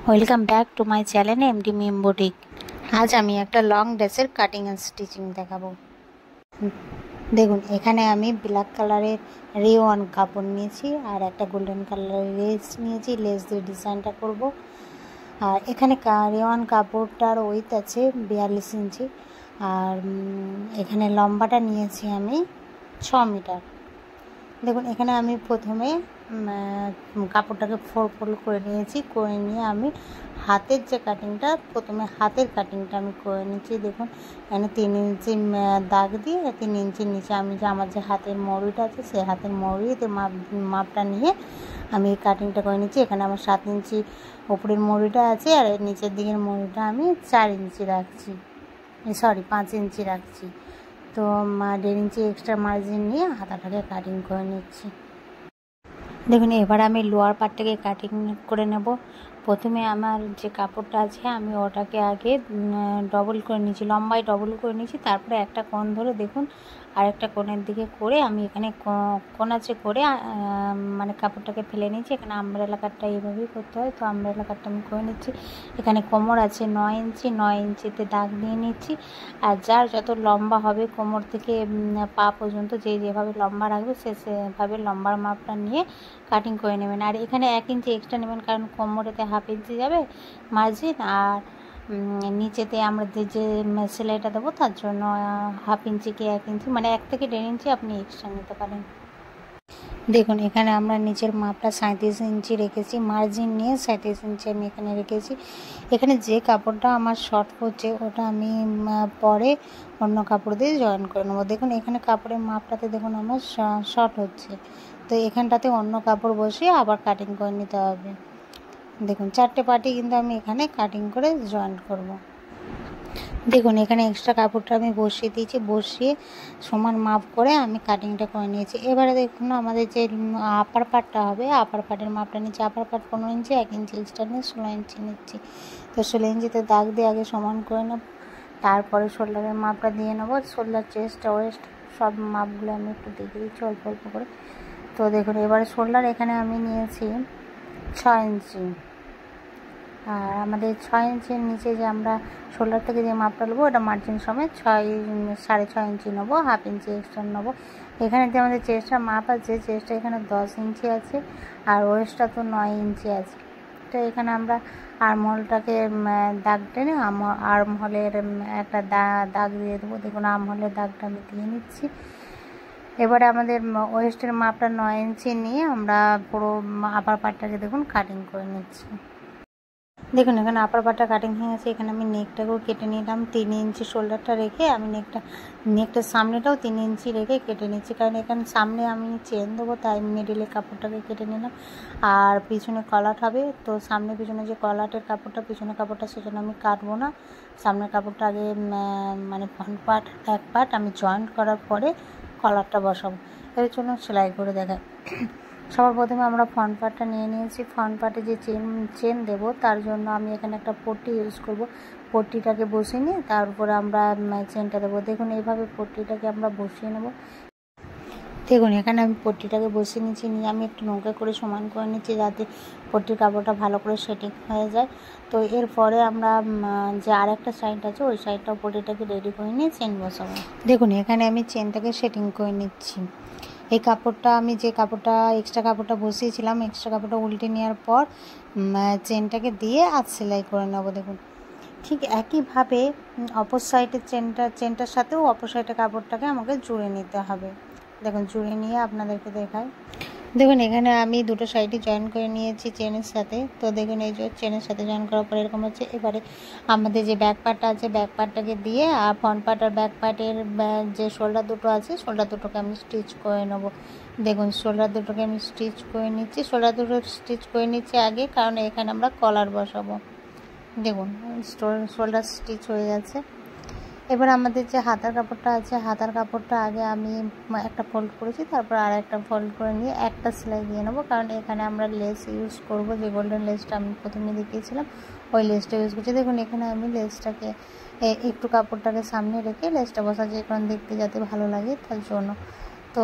Welcome back to my channel MD Mim boutique. আজ আমি একটা লং ড্রেসের কাটিং অ্যান্ড স্টিচিং দেখাবো। দেখুন, এখানে আমি ব্ল্যাক কালারের রেওয়ান কাপড় নিয়েছি আর একটা গোল্ডেন কালারের লেস নিয়েছি। লেস দিয়ে ডিজাইনটা করব। আর এখানে রেওয়ান কাপড়টার ওয়েট আছে 42 ইঞ্চি। আর এখানে লম্বাটা নিয়েছি আমি 6 মিটার। দেখুন, এখানে আমি প্রথমে কাপড়টাকে ফোল্ড করে নিয়েছি। করে নিয়ে আমি হাতের যে কাটিংটা, প্রথমে হাতের কাটিংটা আমি করে নিচ্ছি। দেখুন, এখানে 3 ইঞ্চি দাগ দিয়ে 3 ইঞ্চির নিচে আমি যে আমার যে হাতের মৌরিটা আছে, সেই হাতের মৌরিতে মাপটা নিয়ে আমি এই কাটিংটা করে নিচ্ছি। এখানে আমার 7 ইঞ্চি ওপরের মৌরিটা আছে, আর নিচের দিকের মৌরিটা আমি 4 ইঞ্চি রাখছি, 5 ইঞ্চি রাখছি। তো 1.5 ইঞ্চি এক্সট্রা মার্জিন নিয়ে হাতাটাকে কাটিং করে নিচ্ছি। দেখুন, এবার আমি লোয়ার পার্টটাকে কাটিং করে নেব। প্রথমে আমার যে কাপড়টা আছে আমি ওটাকে আগে ডবল করে নিয়েছি, লম্বায় ডবল করে নিয়েছি। তারপরে একটা কোণ ধরে দেখুন আরেকটা কোণের দিকে করে আমি এখানে কোণাচে করে মানে কাপড়টাকে ফেলে নিয়েছি। এখানে আমব্রেলা কাটটা এইভাবেই করতে হয়, তো আমব্রেলা কাটটা আমি করে নিচ্ছি। এখানে কোমর আছে 9 ইঞ্চি, 9 ইঞ্চিতে দাগ দিয়ে নিচ্ছি। আর যার যত লম্বা হবে কোমর থেকে পা পর্যন্ত যেভাবে লম্বা রাখবে সেভাবে লম্বার মাপটা নিয়ে কাটিং করে নেবেন। আর এখানে 1 ইঞ্চি এক্সট্রা নেবেন, কারণ কোমরেতে 1/2 ইঞ্চি যাবে মার্জিন, আর নিচেতে আমরা যে সেলাইটা দেবো তার জন্য 1/2 ইঞ্চি কি 1 ইঞ্চি, মানে 1 থেকে 1.5 ইঞ্চি আপনি এক্সট্রা নিতে পারেন। দেখুন, এখানে আমরা নিচের মাপটা 37 ইঞ্চি রেখেছি, মার্জিন নিয়ে 37 ইঞ্চি আমি এখানে রেখেছি। এখানে যে কাপড়টা আমার শর্ট হচ্ছে ওটা আমি পরে অন্য কাপড় দিয়ে জয়েন করে নেবো। দেখুন, এখানে কাপড়ের মাপটাতে দেখুন আমার শর্ট হচ্ছে, তো এখানটাতে অন্য কাপড় বসিয়ে আবার কাটিং করে নিতে হবে। দেখুন, 4টে পার্টি কিন্তু আমি এখানে কাটিং করে জয়েন করব। দেখুন, এখানে এক্সট্রা কাপড়টা আমি বসিয়ে দিয়েছি, বসিয়ে সমান মাপ করে আমি কাটিংটা করে নিয়েছি। এবারে দেখুন আমাদের যে আপার পার্টটা হবে, আপার পার্টের মাপটা নিচ্ছি। আপার পার্ট 15 ইঞ্চি, 1 ইঞ্চি এক্সট্রা নিয়ে 16 ইঞ্চি নিচ্ছি। তো 16 ইঞ্চিতে দাগ দিয়ে আগে সমান করে নেব, তারপরে শোল্ডারের মাপটা দিয়ে নেবো। শোল্ডার, চেস্ট, ওয়েস্ট সব মাপগুলো আমি একটু দেখে দিচ্ছি অল্প অল্প করে। তো দেখুন, এবারে শোল্ডার এখানে আমি নিয়েছি 6 ইঞ্চি। আর আমাদের 6 ইঞ্চির নিচে যে আমরা শোল্ডার থেকে যে মাপটা নেবো ওটা মার্জিন সমেত 6.5 ইঞ্চি নেবো, 1/2 ইঞ্চি এক্সট্রা নেবো। এখানে যে আমাদের চেস্টটা মাপ আছে, চেস্টটা এখানে 10 ইঞ্চি আছে, আর ওয়েস্টটা তো 9 ইঞ্চি আছে। তো এখানে আমরা আর্মহোলটাকে দাগ টেনে আর্মহোলের একটা দাগ দিয়ে দেবো। দেখুন, আর্মহোলের দাগটা আমি দিয়ে নিচ্ছি। এবারে আমাদের ওয়েস্টের মাপটা 9 ইঞ্চি নিয়ে আমরা পুরো আপার পার্টটাকে দেখুন কাটিং করে নিচ্ছি। দেখুন, এখানে আপার পার্টটা কাটিং হয়ে গেছে। এখানে আমি নেকটাকেও কেটে নিলাম 3 ইঞ্চি, শোল্ডারটা রেখে আমি নেকটার সামনেটাও 3 ইঞ্চি রেখে কেটে নিচ্ছি, কারণ এখানে সামনে আমি চেন দেবো, তাই মিডিলে কাপড়টাকে কেটে নিলাম। আর পিছনে কলাট হবে, তো সামনে পিছনে যে কলাটের কাপড়টা, পিছনে কাপড়টা, সেজন্য আমি কাটবো না। সামনের কাপড়টা আগে মানে ফ্রন্ট পার্ট এক পার্ট আমি জয়েন্ট করার পরে কলারটা বসাবো। এর জন্য সেলাই করে দেখায়। সবার প্রথমে আমরা ফ্রন্ট পার্টটা নিয়ে নিয়েছি। ফ্রন্ট পার্টে যে চেন দেবো তার জন্য আমি এখানে একটা পট্টি ইউজ করব। পট্টিটাকে বসিয়ে নিয়ে তার উপরে আমরা চেনটা দেবো। দেখুন, এইভাবে পট্টিটাকে আমরা বসিয়ে নেব। দেখুন, এখানে আমি পট্টিটাকে বসিয়ে নিচ্ছি, নিয়ে আমি একটু নৌকা করে সমান করে নিচ্ছি যাতে পট্টির কাপড়টা ভালো করে সেটিং হয়ে যায়। তো এরপরে আমরা যে আরেকটা সাইড আছে ওই সাইডটাও পট্টিটাকে রেডি করে নিয়ে চেন বসাবো। দেখুন, এখানে আমি চেনটাকে সেটিং করে নিচ্ছি। এই কাপড়টা আমি যে কাপড়টা এক্সট্রা কাপড়টা বসিয়েছিলাম, এক্সট্রা কাপড়টা উল্টে নেওয়ার পর চেনটাকে দিয়ে আধ সেলাই করে নেব। দেখুন, ঠিক একইভাবে অপর সাইডের চেনটার সাথেও অপর সাইডের কাপড়টাকে আমাকে জুড়ে নিতে হবে। দেখুন, জুড়ে নিয়ে আপনাদেরকে দেখাই। দেখুন, এখানে আমি দুটো সাইডে জয়েন করে নিয়েছি চেনের সাথে। তো দেখুন, এই যে চেনের সাথে জয়েন করার পর এরকম হচ্ছে। এবারে আমাদের যে ব্যাক পার্টটা আছে, ব্যাক পার্টটাকে দিয়ে আর ফ্রন্ট পার্ট আর ব্যাক পার্টের যে শোল্ডার দুটো আছে, শোল্ডার দুটোকে আমি স্টিচ করে নেবো। দেখুন, শোল্ডার দুটোকে আমি স্টিচ করে নিচ্ছি। শোল্ডার দুটো স্টিচ করে নিচ্ছি আগে, কারণ এখানে আমরা কলার বসাবো। দেখুন, শোল্ডার স্টিচ হয়ে গেছে। এবার আমাদের যে হাতার কাপড়টা আছে, হাতার কাপড়টা আগে আমি একটা ফোল্ড করেছি, তারপর আর একটা ফোল্ড করে নিয়ে একটা সেলাই দিয়ে নেবো, কারণ এখানে আমরা লেস ইউজ করব। যে গোল্ডেন লেসটা আমি প্রথমে দেখিয়েছিলাম ওই লেসটা ইউজ করছি। দেখুন, এখানে আমি লেসটাকে একটু কাপড়টাকে সামনে রেখে লেসটা বসাচ্ছি, কারণ দেখতে যাতে ভালো লাগে তার জন্য। তো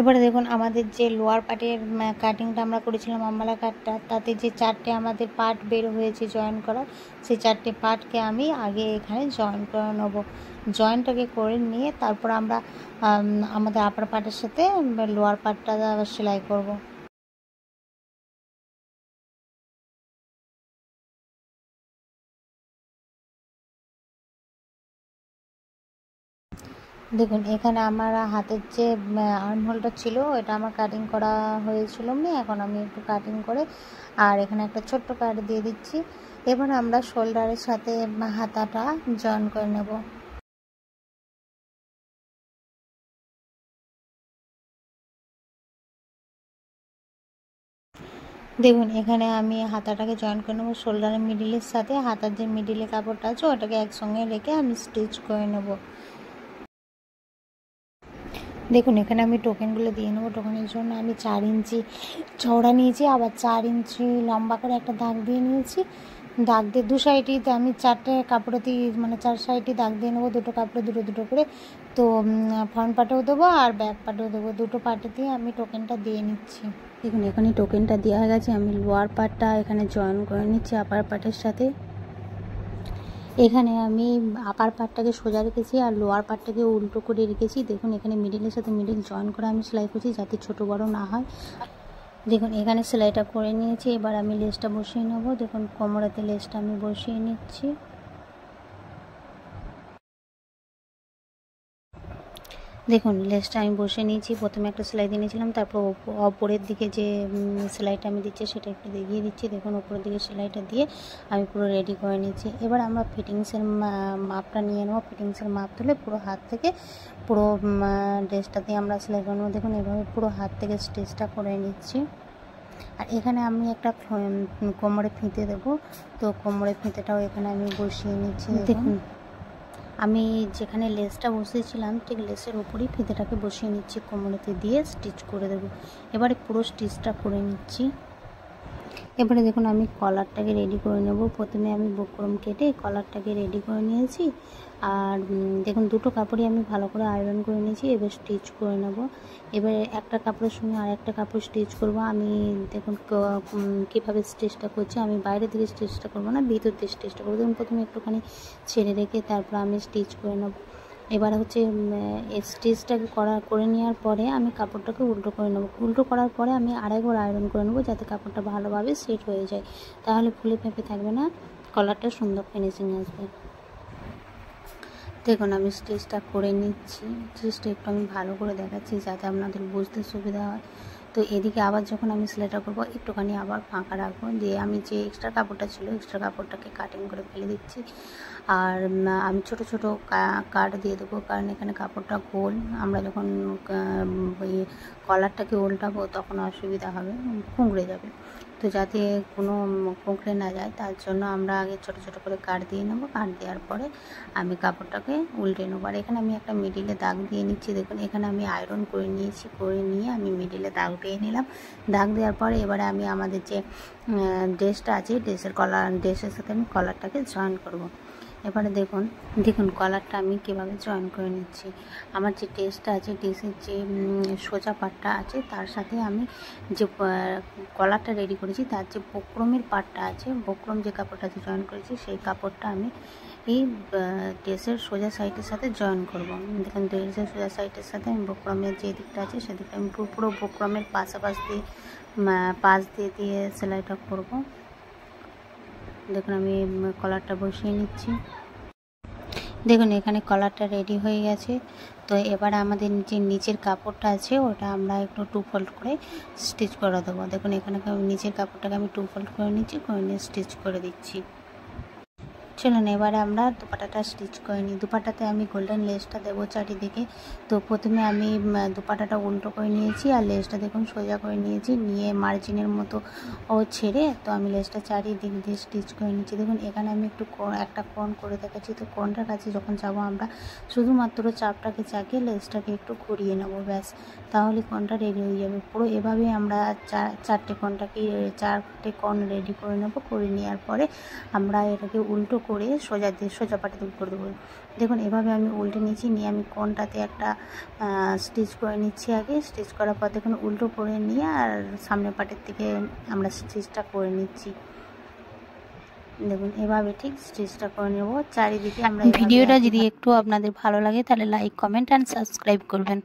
এবারে দেখুন আমাদের যে লোয়ার পার্টের কাটিংটা আমরা করেছিলাম আম্বালা কাটটা, তাতে যে 4টে আমাদের পার্ট বের হয়েছে জয়েন করার, সেই 4টে পার্টকে আমি আগে এখানে জয়েন করে নেবো। জয়েনটাকে করে নিয়ে তারপর আমরা আমাদের আপার পার্টের সাথে লোয়ার পার্টটা সেলাই করব। দেখুন এখানে আমার হাতের যে আর্মহোলটা ছিল এটা আমার কাটিং করা হয়েছিল এখন আমি একটু কাটিং করে আর এখানে একটা ছোট্ট কাট দিয়ে দিচ্ছি। এবার আমরা শোল্ডারের সাথে হাতাটা জয়েন করে নেব। দেখুন এখানে আমি হাতাটাকে জয়েন করে নেবো শোল্ডারের মিডিলের সাথে। হাতার যে মিডিলে কাপড়টা আছে ওটাকে একসঙ্গে রেখে আমি স্টিচ করে নেব। দেখুন এখানে আমি টোকেনগুলো দিয়ে নেবো। টোকেনের জন্য আমি 4 ইঞ্চি চওড়া নিয়েছি, আবার 4 ইঞ্চি লম্বা করে একটা দাগ দিয়ে নিয়েছি। দাগ দিয়ে দু সাইডেই আমি 4টে কাপড়ে দিয়ে 4 সাইডে দাগ দিয়ে নেবো, দুটো কাপড়ে দুটো করে। তো ফ্রন্ট পার্টেও দেবো আর ব্যাক পার্টেও দেবো, দুটো পার্টে দিয়ে আমি টোকেনটা দিয়ে নিচ্ছি। দেখুন এখানে টোকেনটা দেওয়া হয়ে গেছে, আমি লোয়ার পার্টটা এখানে জয়েন করে নিচ্ছি আপার পার্টের সাথে। এখানে আমি আপার পার্টটাকে সোজা রেখেছি আর লোয়ার পার্টটাকে উল্টো করে রেখেছি। দেখুন এখানে মিডিলের সাথে মিডিল জয়েন করে আমি সেলাই করছি যাতে ছোটো বড় না হয়। দেখুন এখানে সেলাইটা করে নিয়েছি, এবার আমি লেসটা বসিয়ে নেবো। দেখুন কোমরেতে লেসটা আমি বসিয়ে নিচ্ছি। দেখুন লেসটা আমি বসে নিয়েছি। প্রথমে একটা সেলাই দিয়ে নিয়েছিলাম, তারপর ওপরের দিকে যে সেলাইটা আমি দিচ্ছি সেটা একটু দেখিয়ে দিচ্ছি। দেখুন ওপরের দিকে সেলাইটা দিয়ে আমি পুরো রেডি করে নিচ্ছি। এবার আমরা ফিটিংসের মাপটা নিয়ে নেবো। ফিটিংসের মাপ তুলে পুরো হাত থেকে পুরো ড্রেসটা দিয়ে আমরা সেলাই করে নেবো। দেখুন এভাবে পুরো হাত থেকে স্টিচটা করে নিচ্ছি। আর এখানে আমি একটা কোমরে ফিতে দেবো, তো কোমরে ফিতেটাও এখানে আমি বসিয়ে নিচ্ছি। দেখুন আমি যেখানে লেসটা বসিয়েছিলাম ঠিক লেসের উপরেই ফিতেটাকে বসিয়ে নিচ্ছি, কোমরেতে দিয়ে স্টিচ করে দেবো। এবারে পুরো স্টিচটা করে নিচ্ছি। এবারে দেখুন আমি কলারটাকে রেডি করে নেব। প্রথমে আমি বুকরম কেটে কলারটাকে রেডি করে নিয়েছি। আর দেখুন দুটো কাপড়ই আমি ভালো করে আয়রন করে নিয়েছি। এবার স্টিচ করে নেব। এবারে একটা কাপড়ের সঙ্গে আর একটা কাপড় স্টিচ করব। আমি দেখুন কীভাবে স্টিচটা করছি, আমি বাইরে থেকে স্টিচটা করব না, ভিতর থেকে স্টিচটা করবো। দেখুন প্রথমে একটুখানি ছেড়ে রেখে তারপর আমি স্টিচ করে নেব। এবার হচ্ছে স্টিচটাকে করে নেওয়ার পরে আমি কাপড়টাকে উল্টো করে নেব। উল্টো করার পরে আমি আরেকবার আয়রন করে নেব যাতে কাপড়টা ভালোভাবে সেট হয়ে যায়, তাহলে ফুলে ফেঁপে থাকবে না, কলারটা সুন্দর ফিনিশিং আসবে। দেখুন আমি স্টিচটা করে নিচ্ছি। স্টিচটা একটু আমি ভালো করে দেখাচ্ছি যাতে আপনাদের বুঝতে সুবিধা হয়। তো এদিকে আবার যখন আমি সেলাইটা করবো একটুখানি আবার ফাঁকা রাখবো, দিয়ে আমি যে এক্সট্রা কাপড়টা ছিল এক্সট্রা কাপড়টাকে কাটিং করে ফেলে দিচ্ছি। আর আমি ছোট ছোট কাট দিয়ে দেবো, কারণ এখানে কাপড়টা গোল, আমরা যখন ওই কলারটাকে উল্টাবো তখন অসুবিধা হবে, কুঁকড়ে যাবে। তো যাতে কোনো কুঁকড়ে না যায় তার জন্য আমরা আগে ছোট ছোট করে কাট দিয়ে নেবো। কাট দেওয়ার পরে আমি কাপড়টাকে উল্টে নেবো। আর এখানে আমি একটা মিডিলে দাগ দিয়ে নিচ্ছি। দেখুন এখানে আমি আয়রন করে নিয়েছি, করে নিয়ে আমি মিডিলে দাগ দিয়ে নিলাম। দাগ দেওয়ার পরে এবারে আমি আমাদের যে ড্রেসটা আছে ড্রেসের সাথে আমি কলারটাকে জয়েন করব। এবারে দেখুন কলারটা আমি কীভাবে জয়েন করে নিচ্ছি। আমার যে ড্রেসটা আছে ড্রেসের যে সোজা পাটটা আছে তার সাথে আমি যে কলারটা রেডি করেছি তার যে বক্রমের পাটটা আছে, বক্রম যে কাপড়টা জয়েন করেছি সেই কাপড়টা আমি এই ড্রেসের সোজা সাইডের সাথে জয়েন করব। দেখুন ড্রেসের সোজা সাইডের সাথে আমি বক্রমের যে দিকটা আছে সেদিকটা আমি পুরো বক্রমের পাশ দিয়ে সেলাইটা করব। দেখুন আমি কলারটা বসিয়ে নিচ্ছি। দেখুন এখানে কলারটা রেডি হয়ে গেছে। তো এবার আমাদের যে নিচের কাপড়টা আছে ওটা আমরা একটু 2 ফোল্ড করে স্টিচ করে দেবো। দেখুন এখানে নিচের কাপড়টাকে আমি 2 ফোল্ড করে নিচ্ছি, করে নিয়ে স্টিচ করে দিচ্ছি। চলুন এবারে আমরা দুপাটাটা স্টিচ করে নিই। দুপাটাতে আমি গোল্ডেন লেসটা দেবো চারিদিকে। তো প্রথমে আমি দুপাটাটা উল্টো করে নিয়েছি আর লেসটা দেখুন সোজা করে নিয়েছি, নিয়ে মার্জিনের মতো ছেড়ে তো আমি লেসটা চারিদিক দিয়ে স্টিচ করে নিচ্ছি। দেখুন এখানে আমি একটা কোণ করে দেখাচ্ছি। তো কোণটার কাছে যখন যাব আমরা শুধুমাত্র চাপটাকে চাকিয়ে লেসটাকে একটু ঘুরিয়ে নেবো, ব্যাস, তাহলে কোণটা রেডি হয়ে যাবে। পুরো এভাবেই আমরা চারটে কোণ রেডি করে নেবো। করে নেওয়ার পরে আমরা এটাকে উল্টো করে সোজা পাটে দুল করে দেবো। দেখুন এভাবে আমি উল্টে নিচ্ছি, নিয়ে আমি কোনটাতে একটা স্টিচ করে নিচ্ছি। আগে স্টিচ করার পর দেখুন উল্টো করে নিয়ে আর সামনের পাটের থেকে আমরা স্টিচটা করে নিচ্ছি। দেখুন এভাবে ঠিক স্টিচটা করে নেব চারিদিকে। আমরা ভিডিওটা যদি একটু আপনাদের ভালো লাগে তাহলে লাইক, কমেন্ট অ্যান্ড সাবস্ক্রাইব করবেন।